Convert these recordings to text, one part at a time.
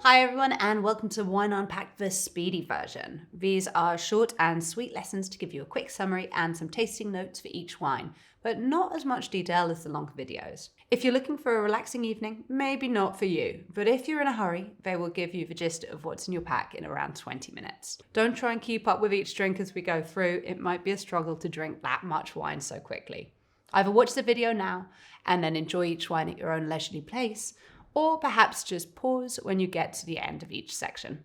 Hi everyone and welcome to Wine Unpacked, the speedy version. These are short and sweet lessons to give you a quick summary and some tasting notes for each wine, but not as much detail as the longer videos. If you're looking for a relaxing evening, maybe not for you, but if you're in a hurry, they will give you the gist of what's in your pack in around 20 minutes. Don't try and keep up with each drink as we go through, it might be a struggle to drink that much wine so quickly. Either watch the video now and then enjoy each wine at your own leisurely pace, or perhaps just pause when you get to the end of each section.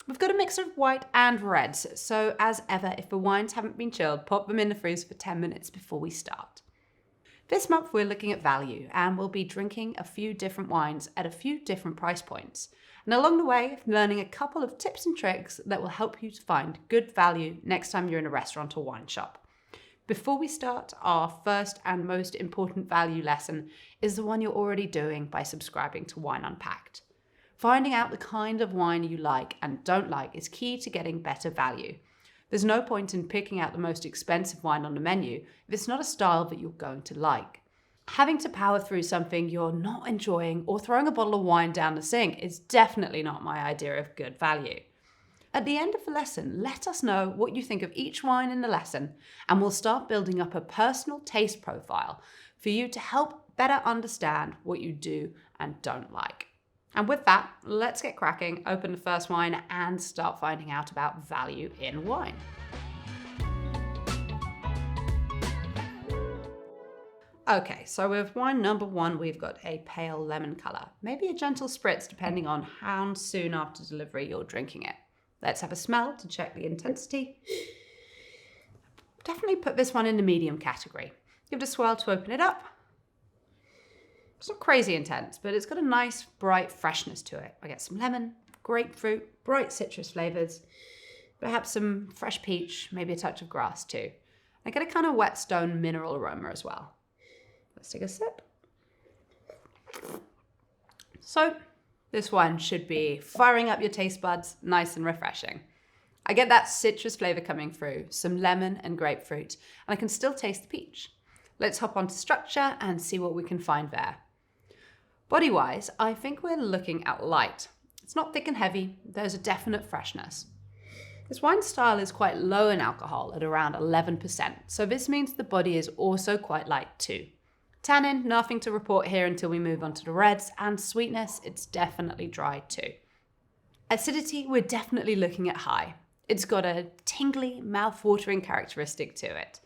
We've got a mix of white and reds, so as ever, if the wines haven't been chilled, pop them in the freezer for 10 minutes before we start. This month we're looking at value, and we'll be drinking a few different wines at a few different price points. And along the way, learning a couple of tips and tricks that will help you to find good value next time you're in a restaurant or wine shop. Before we start, our first and most important value lesson is the one you're already doing by subscribing to Wine Unpacked. Finding out the kind of wine you like and don't like is key to getting better value. There's no point in picking out the most expensive wine on the menu if it's not a style that you're going to like. Having to power through something you're not enjoying or throwing a bottle of wine down the sink is definitely not my idea of good value. At the end of the lesson, let us know what you think of each wine in the lesson, and we'll start building up a personal taste profile for you to help better understand what you do and don't like. And with that, let's get cracking, open the first wine, and start finding out about value in wine. Okay, so with wine number one, we've got a pale lemon color, maybe a gentle spritz depending on how soon after delivery you're drinking it. Let's have a smell to check the intensity. Definitely put this one in the medium category. Give it a swirl to open it up. It's not crazy intense, but it's got a nice bright freshness to it. I get some lemon, grapefruit, bright citrus flavors, perhaps some fresh peach, maybe a touch of grass too. I get a kind of whetstone mineral aroma as well. Let's take a sip. So, this one should be firing up your taste buds, nice and refreshing. I get that citrus flavor coming through, some lemon and grapefruit, and I can still taste the peach. Let's hop onto structure and see what we can find there. Body-wise, I think we're looking at light. It's not thick and heavy, there's a definite freshness. This wine style is quite low in alcohol at around 11%, so this means the body is also quite light too. Tannin, nothing to report here until we move on to the reds, and sweetness, it's definitely dry too. Acidity, we're definitely looking at high. It's got a tingly, mouth-watering characteristic to it.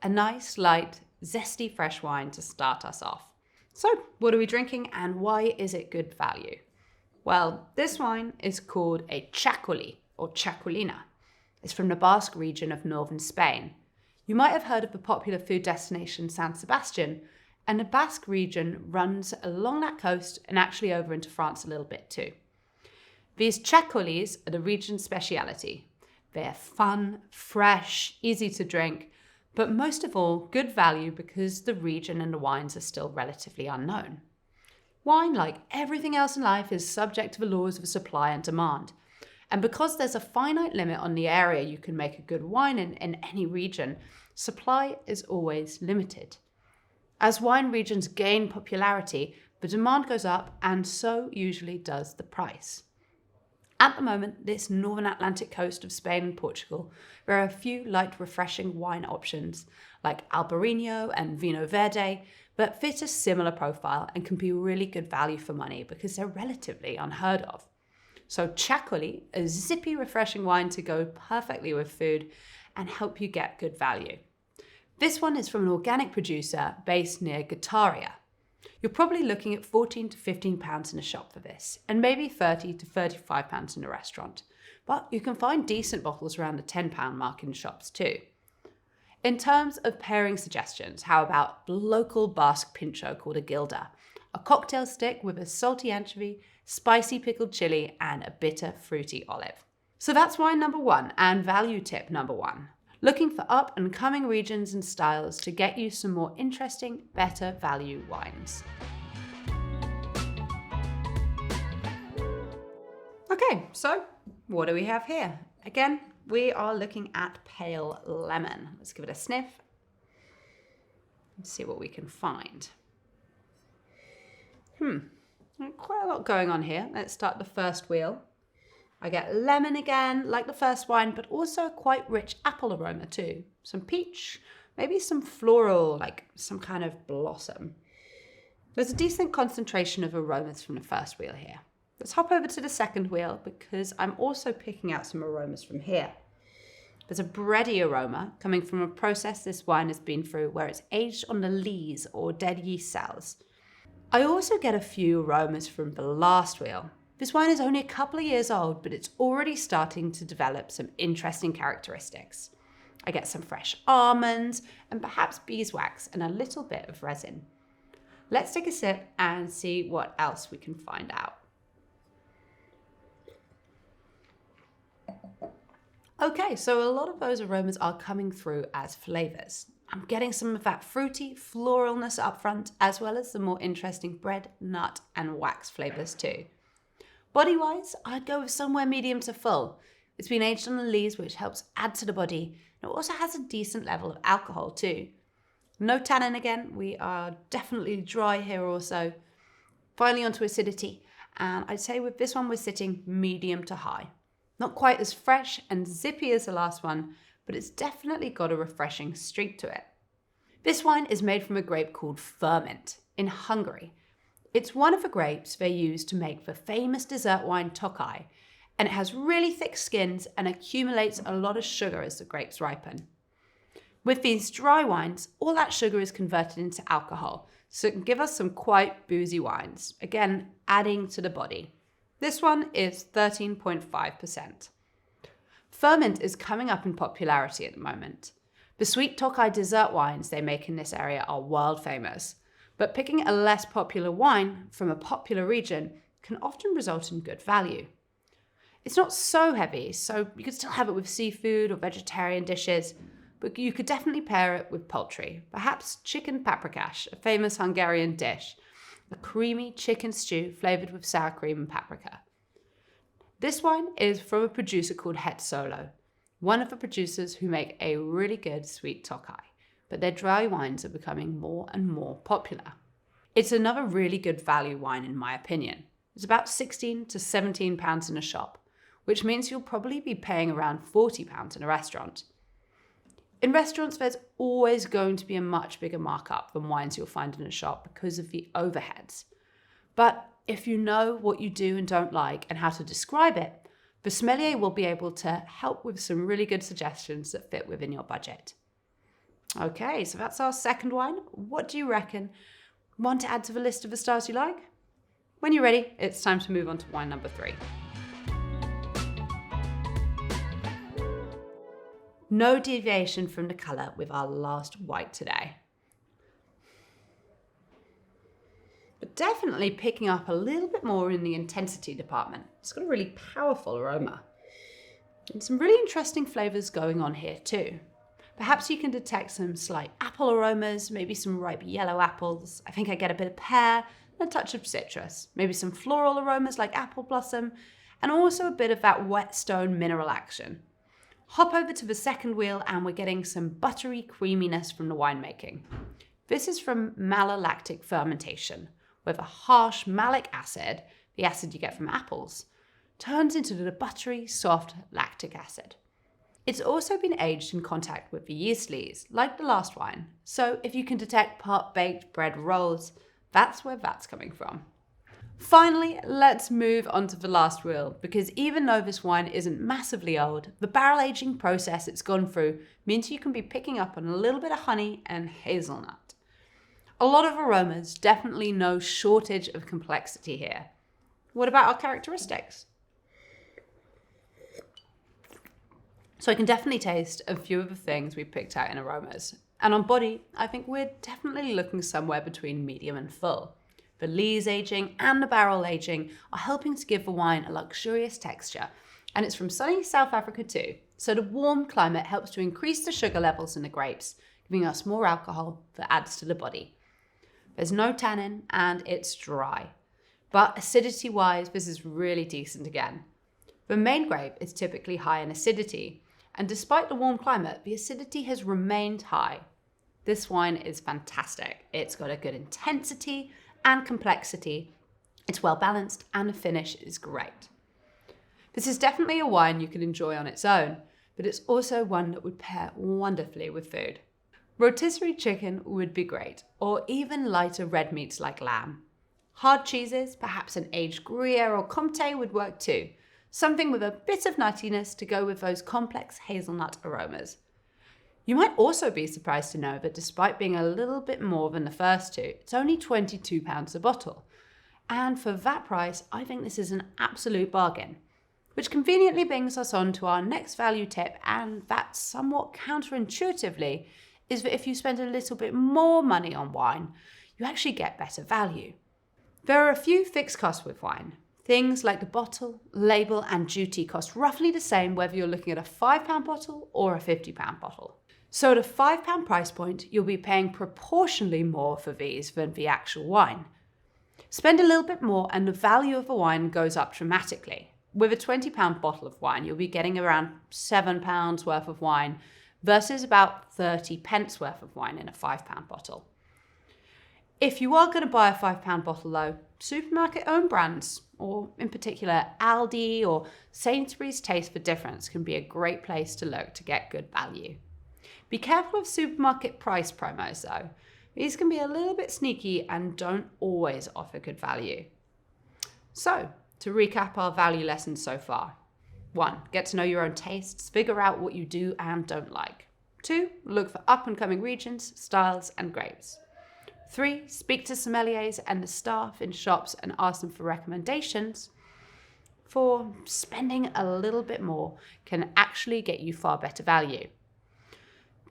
A nice, light, zesty fresh wine to start us off. So, what are we drinking and why is it good value? Well, this wine is called a Chacolí or Chacolina. It's from the Basque region of northern Spain. You might have heard of the popular food destination San Sebastian, and the Basque region runs along that coast and actually over into France a little bit too. These chacolís are the region's speciality. They're fun, fresh, easy to drink, but most of all, good value because the region and the wines are still relatively unknown. Wine, like everything else in life, is subject to the laws of supply and demand. And because there's a finite limit on the area you can make a good wine in any region, supply is always limited. As wine regions gain popularity, the demand goes up, and so usually does the price. At the moment, this northern Atlantic coast of Spain and Portugal, there are a few light, refreshing wine options like Albarino and Vinho Verde that fit a similar profile and can be really good value for money because they're relatively unheard of. So Chacolí, a zippy, refreshing wine to go perfectly with food and help you get good value. This one is from an organic producer based near Guetaria. You're probably looking at £14 to £15 in a shop for this, and maybe £30 to £35 in a restaurant. But you can find decent bottles around the £10 mark in shops too. In terms of pairing suggestions, how about the local Basque pincho called a gilda? A cocktail stick with a salty anchovy, spicy pickled chili, and a bitter fruity olive. So that's wine number one and value tip number one. Looking for up and coming regions and styles to get you some more interesting, better value wines. Okay, so what do we have here? Again, we are looking at pale lemon. Let's give it a sniff and see what we can find. Quite a lot going on here. Let's start the first wheel. I get lemon again, like the first wine, but also a quite rich apple aroma too. Some peach, maybe some floral, like some kind of blossom. There's a decent concentration of aromas from the first wheel here. Let's hop over to the second wheel because I'm also picking out some aromas from here. There's a bready aroma coming from a process this wine has been through where it's aged on the lees or dead yeast cells. I also get a few aromas from the last wheel. This wine is only a couple of years old, but it's already starting to develop some interesting characteristics. I get some fresh almonds and perhaps beeswax and a little bit of resin. Let's take a sip and see what else we can find out. Okay, so a lot of those aromas are coming through as flavors. I'm getting some of that fruity floralness up front, as well as the more interesting bread, nut, and wax flavors too. Body-wise, I'd go with somewhere medium to full. It's been aged on the lees, which helps add to the body. It also has a decent level of alcohol too. No tannin again, we are definitely dry here also. Finally onto acidity, and I'd say with this one we're sitting medium to high. Not quite as fresh and zippy as the last one, but it's definitely got a refreshing streak to it. This wine is made from a grape called Furmint in Hungary. It's one of the grapes they use to make the famous dessert wine Tokai, and it has really thick skins and accumulates a lot of sugar as the grapes ripen. With these dry wines, all that sugar is converted into alcohol, so it can give us some quite boozy wines, again adding to the body. This one is 13.5%. Furmint is coming up in popularity at the moment. The sweet Tokai dessert wines they make in this area are world famous, but picking a less popular wine from a popular region can often result in good value. It's not so heavy, so you could still have it with seafood or vegetarian dishes, but you could definitely pair it with poultry, perhaps chicken paprikash, a famous Hungarian dish, a creamy chicken stew flavored with sour cream and paprika. This wine is from a producer called Het Solo, one of the producers who make a really good sweet Tokai, but their dry wines are becoming more and more popular. It's another really good value wine in my opinion. It's about 16 to 17 pounds in a shop, which means you'll probably be paying around 40 pounds in a restaurant. In restaurants, there's always going to be a much bigger markup than wines you'll find in a shop because of the overheads. But if you know what you do and don't like and how to describe it, the sommelier will be able to help with some really good suggestions that fit within your budget. Okay, so that's our second wine. What do you reckon? Want to add to the list of the stars you like? When you're ready, it's time to move on to wine number 3. No deviation from the colour with our last white today. But definitely picking up a little bit more in the intensity department. It's got a really powerful aroma. And some really interesting flavours going on here too. Perhaps you can detect some slight apple aromas, maybe some ripe yellow apples. I think I get a bit of pear and a touch of citrus. Maybe some floral aromas like apple blossom, and also a bit of that whetstone mineral action. Hop over to the second wheel and we're getting some buttery creaminess from the winemaking. This is from malolactic fermentation, where the harsh malic acid, the acid you get from apples, turns into the buttery, soft lactic acid. It's also been aged in contact with the yeast lees, like the last wine, so if you can detect part-baked bread rolls, that's where that's coming from. Finally, let's move on to the last wheel, because even though this wine isn't massively old, the barrel aging process it's gone through means you can be picking up on a little bit of honey and hazelnut. A lot of aromas, definitely no shortage of complexity here. What about our characteristics? So I can definitely taste a few of the things we picked out in aromas. And on body, I think we're definitely looking somewhere between medium and full. The lees aging and the barrel aging are helping to give the wine a luxurious texture, and it's from sunny South Africa too, so the warm climate helps to increase the sugar levels in the grapes, giving us more alcohol that adds to the body. There's no tannin and it's dry, but acidity-wise this is really decent again. The main grape is typically high in acidity, and despite the warm climate, the acidity has remained high. This wine is fantastic. It's got a good intensity and complexity, It's well balanced and the finish is great. This is definitely a wine you can enjoy on its own, but it's also one that would pair wonderfully with food. Rotisserie chicken would be great, or even lighter red meats like lamb. Hard cheeses, perhaps an aged Gruyere or Comté would work too, something with a bit of nuttiness to go with those complex hazelnut aromas. You might also be surprised to know that despite being a little bit more than the first two, it's only £22 a bottle. And for that price, I think this is an absolute bargain. Which conveniently brings us on to our next value tip, and that somewhat counterintuitively is that if you spend a little bit more money on wine, you actually get better value. There are a few fixed costs with wine. Things like the bottle, label, and duty cost roughly the same whether you're looking at a £5 bottle or a £50 bottle. So at a £5 price point, you'll be paying proportionally more for these than the actual wine. Spend a little bit more and the value of the wine goes up dramatically. With a £20 bottle of wine, you'll be getting around £7 worth of wine versus about 30 pence worth of wine in a £5 bottle. If you are going to buy a £5 bottle though, supermarket owned brands, or in particular Aldi or Sainsbury's Taste for Difference, can be a great place to look to get good value. Be careful of supermarket price promos though. These can be a little bit sneaky and don't always offer good value. So, to recap our value lessons so far. 1. Get to know your own tastes, figure out what you do and don't like. 2. Look for up-and-coming regions, styles and grapes. 3. Speak to sommeliers and the staff in shops and ask them for recommendations. 4. Spending a little bit more can actually get you far better value.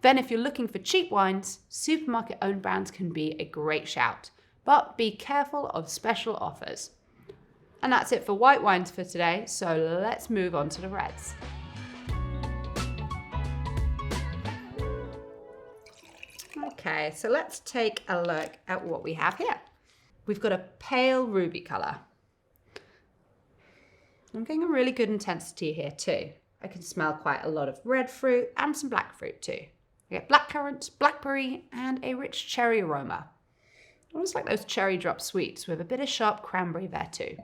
Then if you're looking for cheap wines, supermarket-owned brands can be a great shout, but be careful of special offers. And that's it for white wines for today, so let's move on to the reds. Okay, so let's take a look at what we have here. We've got a pale ruby colour. I'm getting a really good intensity here too. I can smell quite a lot of red fruit and some black fruit too. I get blackcurrant, blackberry, and a rich cherry aroma. Almost like those cherry drop sweets with a bit of sharp cranberry there too.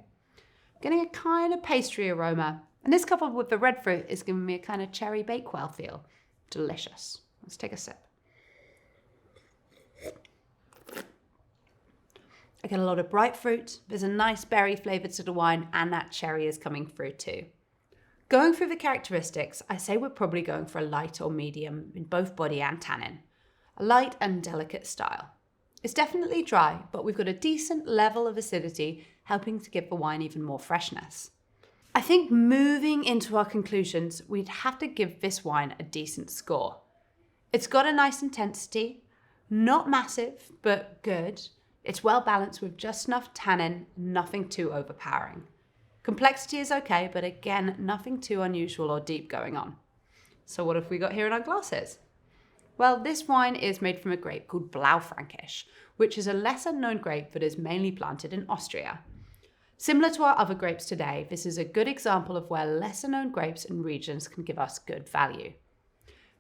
Getting a kind of pastry aroma, and this coupled with the red fruit is giving me a kind of cherry bakewell feel. Delicious. Let's take a sip. I get a lot of bright fruit, there's a nice berry flavour to the wine, and that cherry is coming through too. Going through the characteristics, I say we're probably going for a light or medium in both body and tannin. A light and delicate style. It's definitely dry, but we've got a decent level of acidity, helping to give the wine even more freshness. I think moving into our conclusions, we'd have to give this wine a decent score. It's got a nice intensity, not massive, but good. It's well balanced with just enough tannin, nothing too overpowering. Complexity is okay, but again, nothing too unusual or deep going on. So what have we got here in our glasses? Well, this wine is made from a grape called Blaufränkisch, which is a lesser known grape that is mainly planted in Austria. Similar to our other grapes today, this is a good example of where lesser known grapes and regions can give us good value.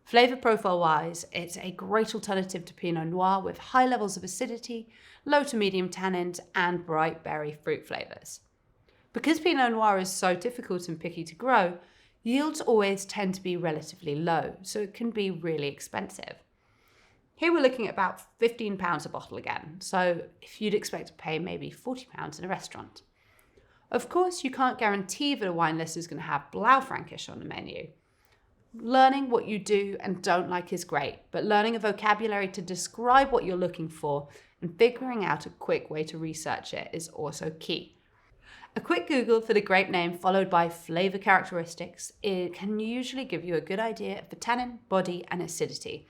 Flavour profile wise, it's a great alternative to Pinot Noir with high levels of acidity, low to medium tannins, and bright berry fruit flavours. Because Pinot Noir is so difficult and picky to grow, yields always tend to be relatively low, so it can be really expensive. Here we're looking at about £15 a bottle again, so if you'd expect to pay maybe £40 in a restaurant. Of course, you can't guarantee that a wine list is going to have Blaufränkisch on the menu. Learning what you do and don't like is great, but learning a vocabulary to describe what you're looking for and figuring out a quick way to research it is also key. A quick Google for the grape name followed by flavour characteristics, it can usually give you a good idea of the tannin, body and acidity.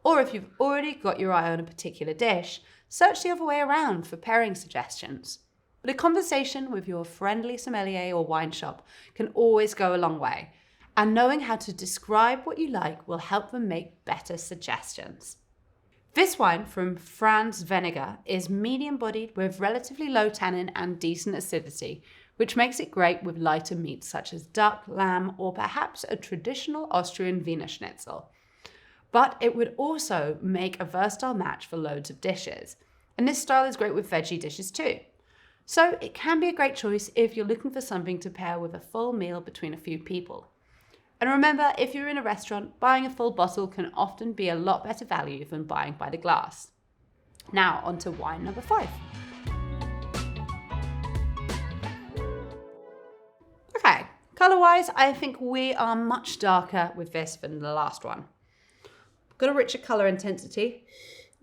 Or if you've already got your eye on a particular dish, search the other way around for pairing suggestions. But a conversation with your friendly sommelier or wine shop can always go a long way, and knowing how to describe what you like will help them make better suggestions. This wine from Franz Vinegar is medium-bodied with relatively low tannin and decent acidity, which makes it great with lighter meats such as duck, lamb, or perhaps a traditional Austrian Wiener Schnitzel. But it would also make a versatile match for loads of dishes. And this style is great with veggie dishes too. So it can be a great choice if you're looking for something to pair with a full meal between a few people. And remember, if you're in a restaurant, buying a full bottle can often be a lot better value than buying by the glass. Now on to wine number 5. Okay, colour-wise, I think we are much darker with this than the last one. Got a richer colour intensity,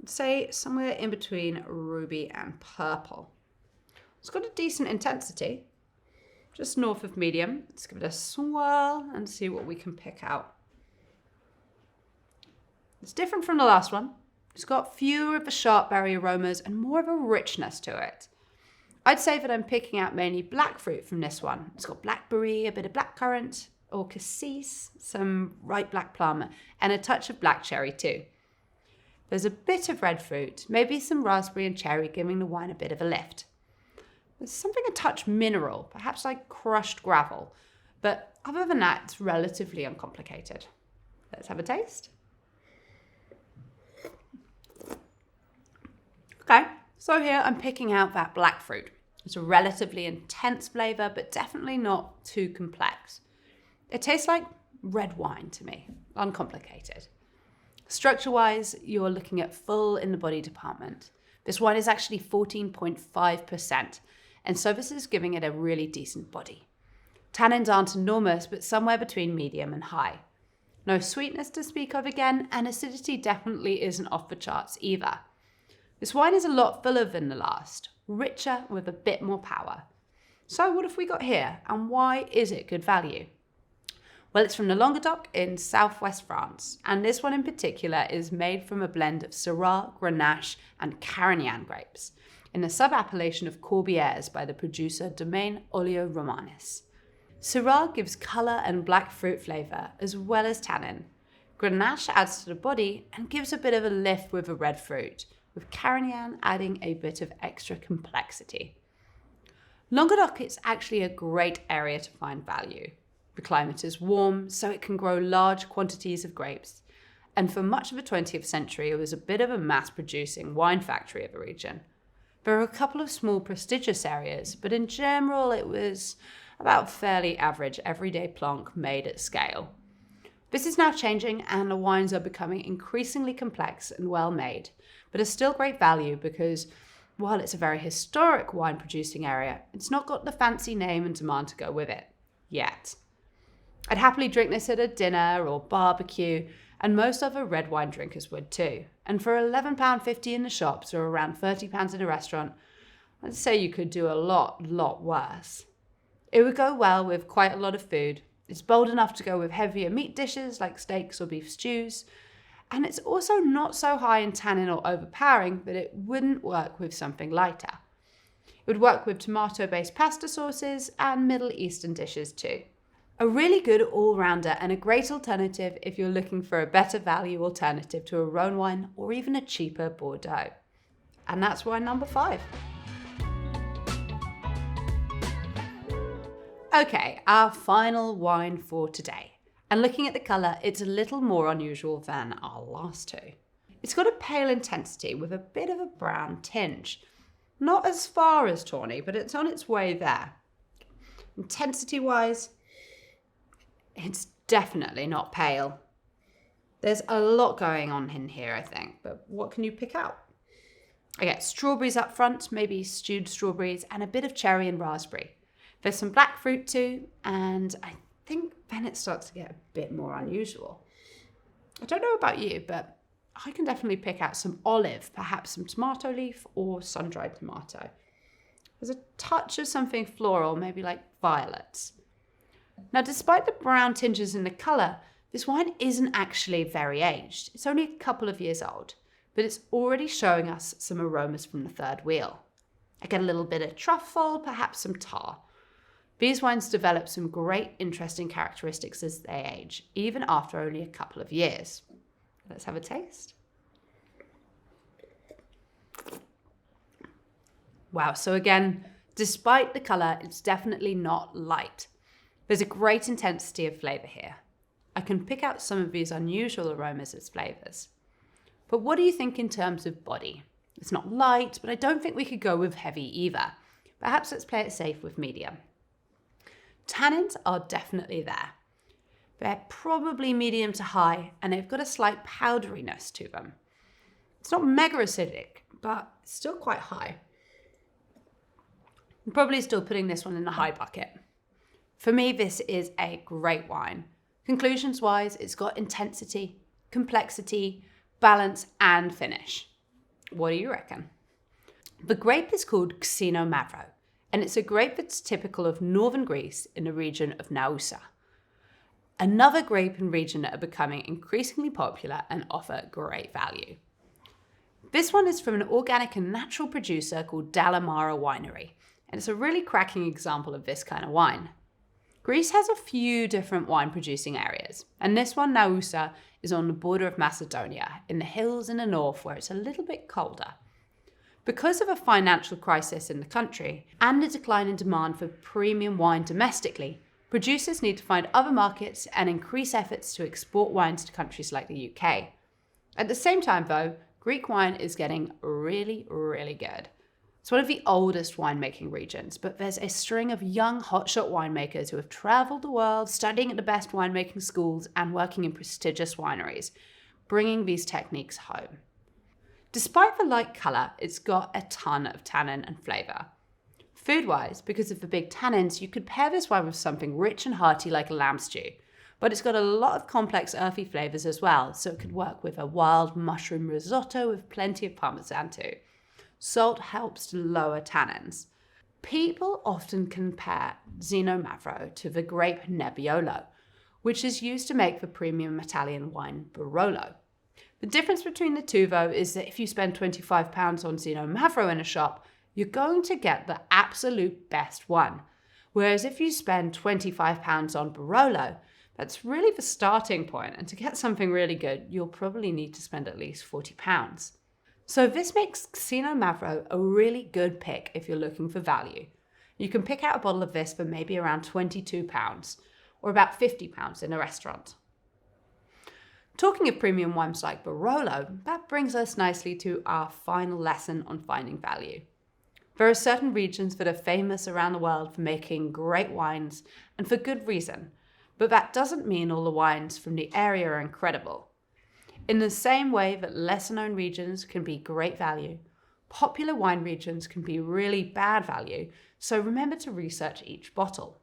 say somewhere in between ruby and purple. It's got a decent intensity, just north of medium. Let's give it a swirl and see what we can pick out. It's different from the last one. It's got fewer of the sharp berry aromas and more of a richness to it. I'd say that I'm picking out mainly black fruit from this one. It's got blackberry, a bit of blackcurrant or cassis, some ripe black plum, and a touch of black cherry too. There's a bit of red fruit, maybe some raspberry and cherry, giving the wine a bit of a lift. There's something a touch mineral, perhaps like crushed gravel, but other than that, it's relatively uncomplicated. Let's have a taste. Okay, so here I'm picking out that black fruit. It's a relatively intense flavour, but definitely not too complex. It tastes like red wine to me, uncomplicated. Structure-wise, you're looking at full in the body department. This wine is actually 14.5%, and so this is giving it a really decent body. Tannins aren't enormous, but somewhere between medium and high. No sweetness to speak of again, and acidity definitely isn't off the charts either. This wine is a lot fuller than the last, richer with a bit more power. So what have we got here, and why is it good value? Well, it's from the Languedoc in southwest France, and this one in particular is made from a blend of Syrah, Grenache, and Carignan grapes, in the sub-appellation of Corbières by the producer Domaine Olio Romanus. Syrah gives colour and black fruit flavour, as well as tannin. Grenache adds to the body and gives a bit of a lift with the red fruit, with Carignan adding a bit of extra complexity. Languedoc is actually a great area to find value. The climate is warm, so it can grow large quantities of grapes, and for much of the 20th century it was a bit of a mass-producing wine factory of the region. There are a couple of small prestigious areas, but in general it was about fairly average everyday plonk made at scale. This is now changing, and the wines are becoming increasingly complex and well made, but are still great value because while it's a very historic wine producing area, it's not got the fancy name and demand to go with it yet. I'd happily drink this at a dinner or barbecue, and most other red wine drinkers would too. And for £11.50 in the shops or around £30 in a restaurant, I'd say you could do a lot worse. It would go well with quite a lot of food. It's bold enough to go with heavier meat dishes like steaks or beef stews, and it's also not so high in tannin or overpowering that it wouldn't work with something lighter. It would work with tomato-based pasta sauces and Middle Eastern dishes too. A really good all-rounder and a great alternative if you're looking for a better value alternative to a Rhone wine or even a cheaper Bordeaux. And that's wine number 5. Okay, our final wine for today. And looking at the colour, it's a little more unusual than our last two. It's got a pale intensity with a bit of a brown tinge. Not as far as tawny, but it's on its way there. Intensity-wise, it's definitely not pale. There's a lot going on in here, I think, but what can you pick out? I get strawberries up front, maybe stewed strawberries, and a bit of cherry and raspberry. There's some black fruit too, and I think then it starts to get a bit more unusual. I don't know about you, but I can definitely pick out some olive, perhaps some tomato leaf or sun-dried tomato. There's a touch of something floral, maybe like violets. Now, despite the brown tinges in the colour, this wine isn't actually very aged. It's only a couple of years old, but it's already showing us some aromas from the third wheel. I get a little bit of truffle, perhaps some tar. These wines develop some great interesting characteristics as they age, even after only a couple of years. Let's have a taste. Wow, so again, despite the colour, it's definitely not light. There's a great intensity of flavour here. I can pick out some of these unusual aromas as flavours. But what do you think in terms of body? It's not light, but I don't think we could go with heavy either. Perhaps let's play it safe with medium. Tannins are definitely there. They're probably medium to high, and they've got a slight powderiness to them. It's not mega acidic, but it's still quite high. I'm probably still putting this one in the high bucket. For me, this is a great wine. Conclusions-wise, it's got intensity, complexity, balance, and finish. What do you reckon? The grape is called Xinomavro, and it's a grape that's typical of northern Greece in the region of Naousa. Another grape and region that are becoming increasingly popular and offer great value. This one is from an organic and natural producer called Dalamara Winery, and it's a really cracking example of this kind of wine. Greece has a few different wine producing areas, and this one, Naousa, is on the border of Macedonia, in the hills in the north where it's a little bit colder. Because of a financial crisis in the country and a decline in demand for premium wine domestically, producers need to find other markets and increase efforts to export wines to countries like the UK. At the same time, though, Greek wine is getting really, really good. It's one of the oldest winemaking regions, but there's a string of young hotshot winemakers who have traveled the world, studying at the best winemaking schools and working in prestigious wineries, bringing these techniques home. Despite the light colour, it's got a ton of tannin and flavour. Food-wise, because of the big tannins, you could pair this wine with something rich and hearty like a lamb stew, but it's got a lot of complex earthy flavours as well, so it could work with a wild mushroom risotto with plenty of parmesan too. Salt helps to lower tannins. People often compare Xinomavro to the grape Nebbiolo, which is used to make the premium Italian wine Barolo. The difference between the two, though, is that if you spend £25 on Xinomavro in a shop, you're going to get the absolute best one. Whereas if you spend £25 on Barolo, that's really the starting point, and to get something really good, you'll probably need to spend at least £40. So this makes Xinomavro a really good pick if you're looking for value. You can pick out a bottle of this for maybe around £22, or about £50 in a restaurant. Talking of premium wines like Barolo, that brings us nicely to our final lesson on finding value. There are certain regions that are famous around the world for making great wines, and for good reason, but that doesn't mean all the wines from the area are incredible. In the same way that lesser-known regions can be great value, popular wine regions can be really bad value, so remember to research each bottle.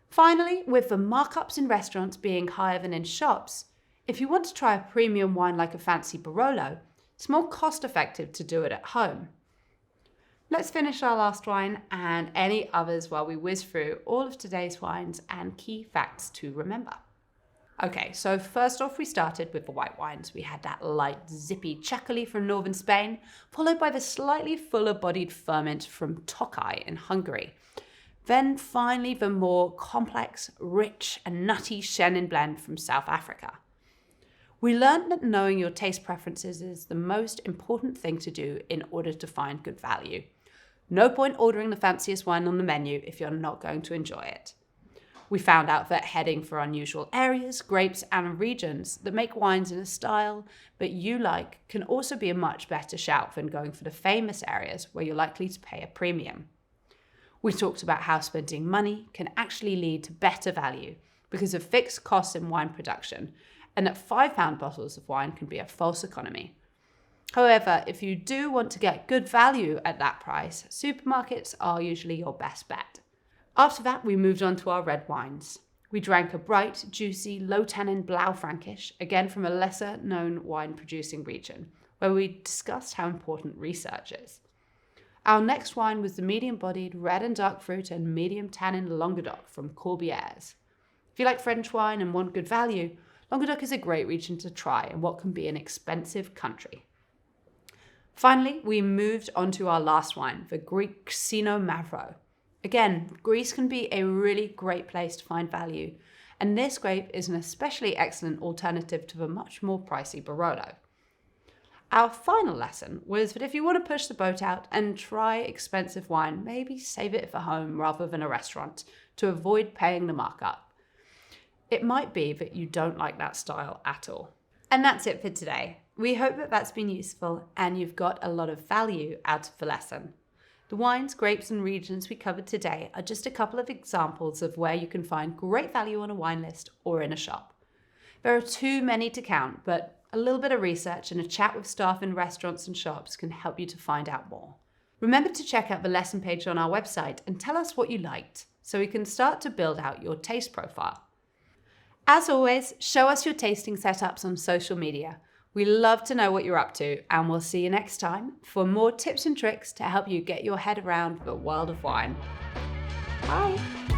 Finally, with the markups in restaurants being higher than in shops, if you want to try a premium wine like a fancy Barolo, it's more cost-effective to do it at home. Let's finish our last wine and any others while we whiz through all of today's wines and key facts to remember. Okay, so first off we started with the white wines. We had that light, zippy Chacoli from northern Spain, followed by the slightly fuller-bodied Ferment from Tokaj in Hungary. Then finally the more complex, rich and nutty Chenin blend from South Africa. We learned that knowing your taste preferences is the most important thing to do in order to find good value. No point ordering the fanciest wine on the menu if you're not going to enjoy it. We found out that heading for unusual areas, grapes, and regions that make wines in a style that you like can also be a much better shout than going for the famous areas where you're likely to pay a premium. We talked about how spending money can actually lead to better value because of fixed costs in wine production, and that £5 bottles of wine can be a false economy. However, if you do want to get good value at that price, supermarkets are usually your best bet. After that, we moved on to our red wines. We drank a bright, juicy, low-tannin Blaufränkisch, again from a lesser-known wine-producing region, where we discussed how important research is. Our next wine was the medium-bodied red and dark fruit and medium-tannin Languedoc from Corbières. If you like French wine and want good value, Languedoc is a great region to try in what can be an expensive country. Finally, we moved on to our last wine, the Greek Xinomavro. Again, Greece can be a really great place to find value, and this grape is an especially excellent alternative to the much more pricey Barolo. Our final lesson was that if you want to push the boat out and try expensive wine, maybe save it for home rather than a restaurant to avoid paying the markup. It might be that you don't like that style at all. And that's it for today. We hope that that's been useful and you've got a lot of value out of the lesson. The wines, grapes, and regions we covered today are just a couple of examples of where you can find great value on a wine list or in a shop. There are too many to count, but a little bit of research and a chat with staff in restaurants and shops can help you to find out more. Remember to check out the lesson page on our website and tell us what you liked so we can start to build out your taste profile. As always, show us your tasting setups on social media. We love to know what you're up to, and we'll see you next time for more tips and tricks to help you get your head around the world of wine. Bye!